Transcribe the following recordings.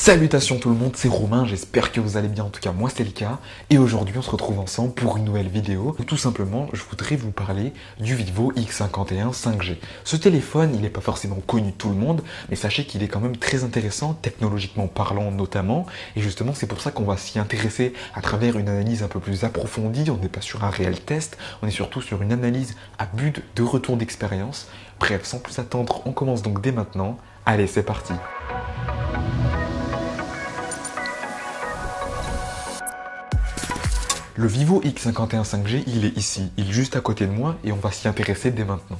Salutations tout le monde, c'est Romain, j'espère que vous allez bien, en tout cas moi c'est le cas. Et aujourd'hui on se retrouve ensemble pour une nouvelle vidéo où tout simplement je voudrais vous parler du Vivo X51 5G. Ce téléphone il n'est pas forcément connu de tout le monde, mais sachez qu'il est quand même très intéressant, technologiquement parlant notamment. Et justement c'est pour ça qu'on va s'y intéresser à travers une analyse un peu plus approfondie. On n'est pas sur un réel test, on est surtout sur une analyse à but de retour d'expérience. Bref, sans plus attendre, on commence donc dès maintenant. Allez, c'est parti! Le Vivo X51 5G, il est ici, il est juste à côté de moi et on va s'y intéresser dès maintenant.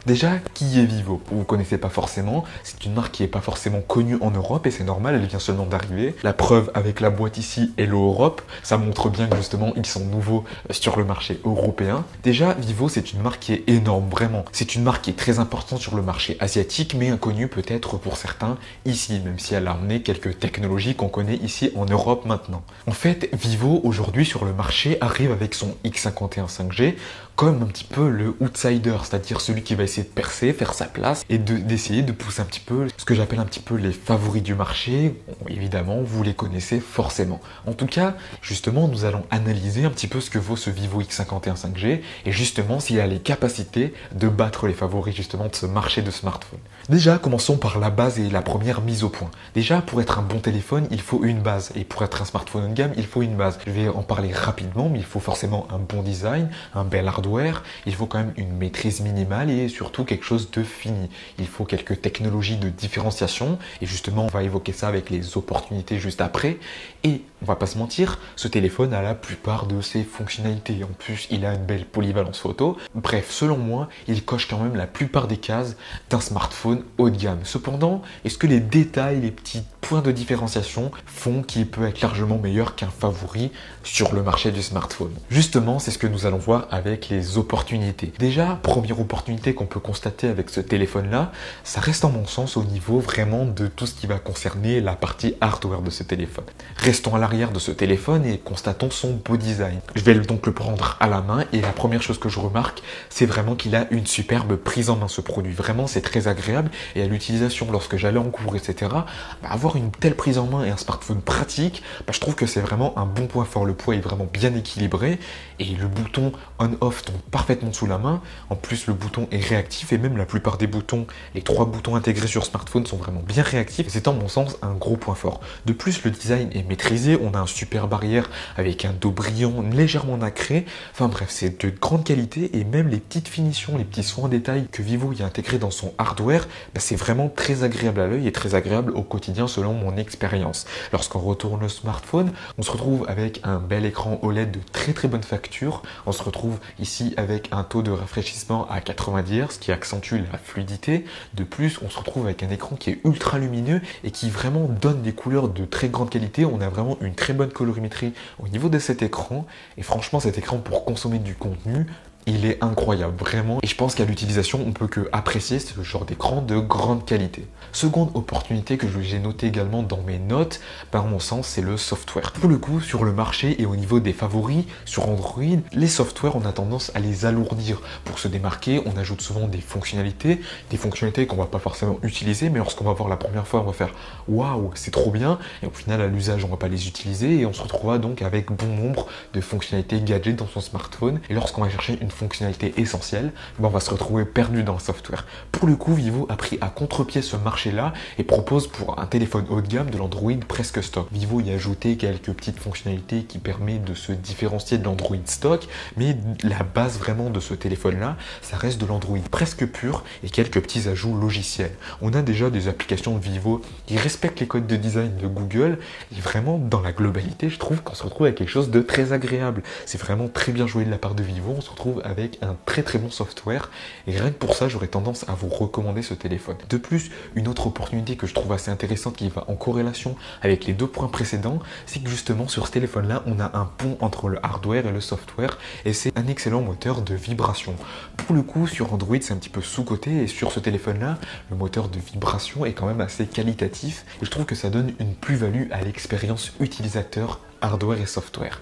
Déjà, qui est Vivo? Vous ne connaissez pas forcément, c'est une marque qui n'est pas forcément connue en Europe et c'est normal, elle vient seulement d'arriver. La preuve avec la boîte ici, Hello Europe, ça montre bien que justement ils sont nouveaux sur le marché européen. Déjà, Vivo c'est une marque qui est énorme, vraiment. C'est une marque qui est très importante sur le marché asiatique mais inconnue peut-être pour certains ici, même si elle a amené quelques technologies qu'on connaît ici en Europe maintenant. En fait, Vivo aujourd'hui sur le marché arrive avec son X51 5G comme un petit peu le outsider, c'est-à-dire celui qui va essayer de percer, faire sa place et d'essayer de pousser un petit peu ce que j'appelle un petit peu les favoris du marché. Bon, évidemment, vous les connaissez forcément. En tout cas, justement, nous allons analyser un petit peu ce que vaut ce Vivo X51 5G et justement s'il a les capacités de battre les favoris justement de ce marché de smartphone. Déjà, commençons par la base et la première mise au point. Déjà, pour être un bon téléphone, il faut une base et pour être un smartphone haut de gamme, il faut une base. Je vais en parler rapidement, mais il faut forcément un bon design, un bel hardware, il faut quand même une maîtrise minimale et surtout quelque chose de fini. Il faut quelques technologies de différenciation et justement on va évoquer ça avec les opportunités juste après. Et on va pas se mentir, ce téléphone a la plupart de ses fonctionnalités. En plus, il a une belle polyvalence photo. Bref, selon moi, il coche quand même la plupart des cases d'un smartphone haut de gamme. Cependant, est-ce que les détails, les petits points de différenciation font qu'il peut être largement meilleur qu'un favori sur le marché du smartphone? Justement, c'est ce que nous allons voir avec les opportunités. Déjà, première opportunité qu'on peut constater avec ce téléphone-là, ça reste en mon sens au niveau vraiment de tout ce qui va concerner la partie hardware de ce téléphone. Restons à l'arrière de ce téléphone et constatons son beau design. Je vais donc le prendre à la main et la première chose que je remarque, c'est vraiment qu'il a une superbe prise en main ce produit. Vraiment, c'est très agréable et à l'utilisation lorsque j'allais en cours, etc., avoir une telle prise en main et un smartphone pratique, je trouve que c'est vraiment un bon point fort. Le poids est vraiment bien équilibré et le bouton on-off tombe parfaitement sous la main. En plus, le bouton est réactif et même la plupart des boutons, les 3 boutons intégrés sur smartphone sont vraiment bien réactifs. C'est en mon sens un gros point fort. De plus, le design est maîtrisé. On a un super barrière avec un dos brillant légèrement nacré. Enfin bref, c'est de grande qualité et même les petites finitions, les petits soins en détail que Vivo y a intégrés dans son hardware, c'est vraiment très agréable à l'œil et très agréable au quotidien selon mon expérience. Lorsqu'on retourne le smartphone, on se retrouve avec un bel écran OLED de très bonne facture. On se retrouve ici avec un taux de rafraîchissement à 90 Hz qui accentue la fluidité. De plus, on se retrouve avec un écran qui est ultra lumineux et qui vraiment donne des couleurs de très grande qualité. On a vraiment une très bonne colorimétrie au niveau de cet écran. Et franchement, cet écran pour consommer du contenu, il est incroyable, vraiment. Et je pense qu'à l'utilisation, on peut que apprécier ce genre d'écran de grande qualité. Seconde opportunité que j'ai notée également dans mes notes, par mon sens, c'est le software. Pour le coup, sur le marché et au niveau des favoris, sur Android, les softwares, on a tendance à les alourdir. Pour se démarquer, on ajoute souvent des fonctionnalités qu'on va pas forcément utiliser, mais lorsqu'on va voir la première fois, on va faire « Waouh, c'est trop bien !» Et au final, à l'usage, on va pas les utiliser et on se retrouvera donc avec bon nombre de fonctionnalités gadgets dans son smartphone. Et lorsqu'on va chercher une fonctionnalité essentielle, on va se retrouver perdu dans le software. Pour le coup, Vivo a pris à contre-pied ce marché-là et propose pour un téléphone haut de gamme de l'Android presque stock. Vivo y a ajouté quelques petites fonctionnalités qui permettent de se différencier de l'Android stock, mais la base vraiment de ce téléphone-là, ça reste de l'Android presque pur et quelques petits ajouts logiciels. On a déjà des applications de Vivo qui respectent les codes de design de Google et vraiment dans la globalité, je trouve qu'on se retrouve avec quelque chose de très agréable. C'est vraiment très bien joué de la part de Vivo, on se retrouve avec un très bon software et rien que pour ça j'aurais tendance à vous recommander ce téléphone. De plus, une autre opportunité que je trouve assez intéressante qui va en corrélation avec les deux points précédents, c'est que justement sur ce téléphone là on a un pont entre le hardware et le software et c'est un excellent moteur de vibration. Pour le coup sur Android c'est un petit peu sous-coté et sur ce téléphone là le moteur de vibration est quand même assez qualitatif et je trouve que ça donne une plus-value à l'expérience utilisateur hardware et software.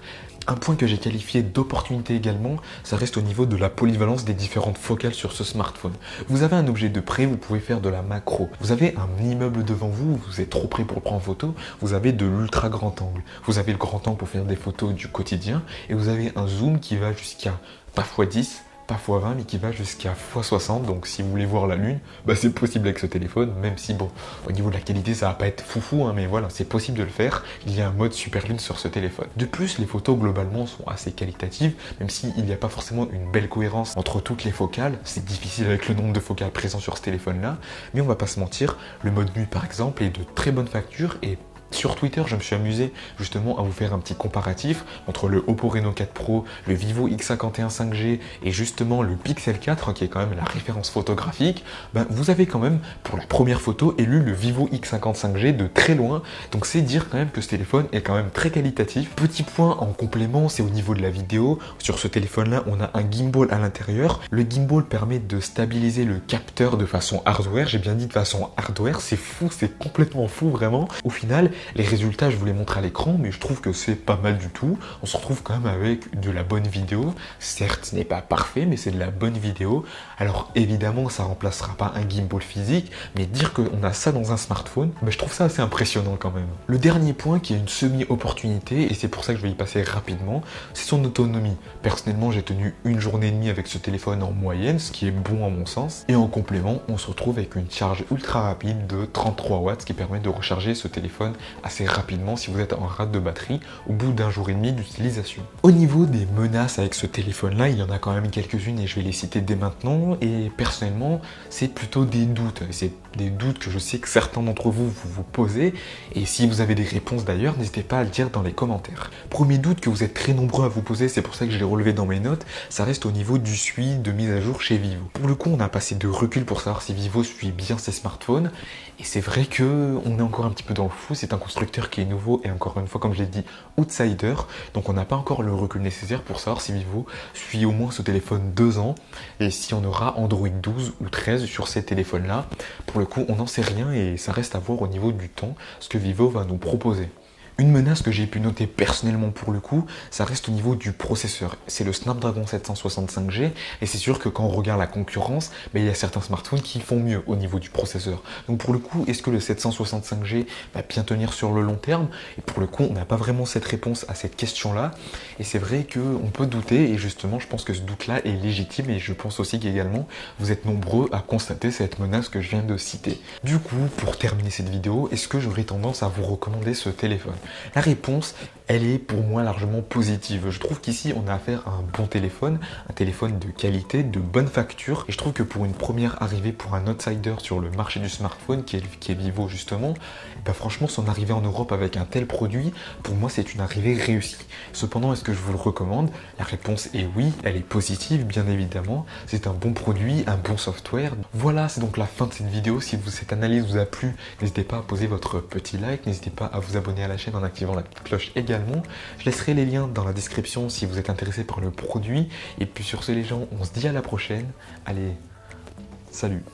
Un point que j'ai qualifié d'opportunité également, ça reste au niveau de la polyvalence des différentes focales sur ce smartphone. Vous avez un objet de près, vous pouvez faire de la macro. Vous avez un immeuble devant vous, vous êtes trop près pour le prendre en photo, vous avez de l'ultra grand angle. Vous avez le grand angle pour faire des photos du quotidien et vous avez un zoom qui va jusqu'à pas x10, pas x20, mais qui va jusqu'à x60. Donc si vous voulez voir la lune, c'est possible avec ce téléphone, même si bon, au niveau de la qualité, ça va pas être foufou, mais voilà, c'est possible de le faire. Il y a un mode super lune sur ce téléphone. De plus, les photos globalement sont assez qualitatives, même s'il n'y a pas forcément une belle cohérence entre toutes les focales. C'est difficile avec le nombre de focales présents sur ce téléphone-là, mais on va pas se mentir, le mode nuit par exemple est de très bonne facture et sur Twitter, je me suis amusé justement à vous faire un petit comparatif entre le Oppo Reno 4 Pro, le Vivo X51 5G et justement le Pixel 4 qui est quand même la référence photographique. Vous avez quand même pour la première photo élu le Vivo X50 5G de très loin. Donc c'est dire quand même que ce téléphone est quand même très qualitatif. Petit point en complément, c'est au niveau de la vidéo. Sur ce téléphone-là, on a un gimbal à l'intérieur. Le gimbal permet de stabiliser le capteur de façon hardware. J'ai bien dit de façon hardware, c'est fou, c'est complètement fou vraiment. Au final, les résultats, je vous les montre à l'écran, mais je trouve que c'est pas mal du tout. On se retrouve quand même avec de la bonne vidéo. Certes, ce n'est pas parfait, mais c'est de la bonne vidéo. Alors évidemment, ça remplacera pas un gimbal physique, mais dire qu'on a ça dans un smartphone, je trouve ça assez impressionnant quand même. Le dernier point qui est une semi-opportunité, et c'est pour ça que je vais y passer rapidement, c'est son autonomie. Personnellement, j'ai tenu 1 journée et demie avec ce téléphone en moyenne, ce qui est bon à mon sens. Et en complément, on se retrouve avec une charge ultra rapide de 33 watts, ce qui permet de recharger ce téléphone assez rapidement si vous êtes en rate de batterie au bout d'1 jour et demi d'utilisation. Au niveau des menaces avec ce téléphone-là, il y en a quand même quelques-unes et je vais les citer dès maintenant. Et personnellement, c'est plutôt des doutes. C'est des doutes que je sais que certains d'entre vous vous posez. Et si vous avez des réponses d'ailleurs, n'hésitez pas à le dire dans les commentaires. Premier doute que vous êtes très nombreux à vous poser, c'est pour ça que je l'ai relevé dans mes notes, ça reste au niveau du suivi de mise à jour chez Vivo. Pour le coup, on a passé de recul pour savoir si Vivo suit bien ses smartphones. Et c'est vrai qu'on est encore un petit peu dans le flou. C'est un constructeur qui est nouveau et encore une fois, comme je l'ai dit, outsider. Donc on n'a pas encore le recul nécessaire pour savoir si Vivo suit au moins ce téléphone 2 ans et si on aura Android 12 ou 13 sur ces téléphones-là. Pour le coup, on n'en sait rien et ça reste à voir au niveau du temps ce que Vivo va nous proposer. Une menace que j'ai pu noter personnellement pour le coup, ça reste au niveau du processeur. C'est le Snapdragon 765G et c'est sûr que quand on regarde la concurrence, il y a certains smartphones qui font mieux au niveau du processeur. Donc pour le coup, est-ce que le 765G va bien tenir sur le long terme? Et pour le coup, on n'a pas vraiment cette réponse à cette question-là. Et c'est vrai qu'on peut douter et justement, je pense que ce doute-là est légitime et je pense aussi qu'également, vous êtes nombreux à constater cette menace que je viens de citer. Du coup, pour terminer cette vidéo, est-ce que j'aurais tendance à vous recommander ce téléphone? La réponse, elle est pour moi largement positive. Je trouve qu'ici, on a affaire à un bon téléphone, un téléphone de qualité, de bonne facture. Et je trouve que pour une première arrivée, pour un outsider sur le marché du smartphone, qui est Vivo justement, franchement, son arrivée en Europe avec un tel produit, pour moi, c'est une arrivée réussie. Cependant, est-ce que je vous le recommande? La réponse est oui, elle est positive, bien évidemment. C'est un bon produit, un bon software. Voilà, c'est donc la fin de cette vidéo. Si cette analyse vous a plu, n'hésitez pas à poser votre petit like, n'hésitez pas à vous abonner à la chaîne en activant la petite cloche également. Je laisserai les liens dans la description si vous êtes intéressé par le produit. Et puis sur ce les gens, on se dit à la prochaine. Allez, salut!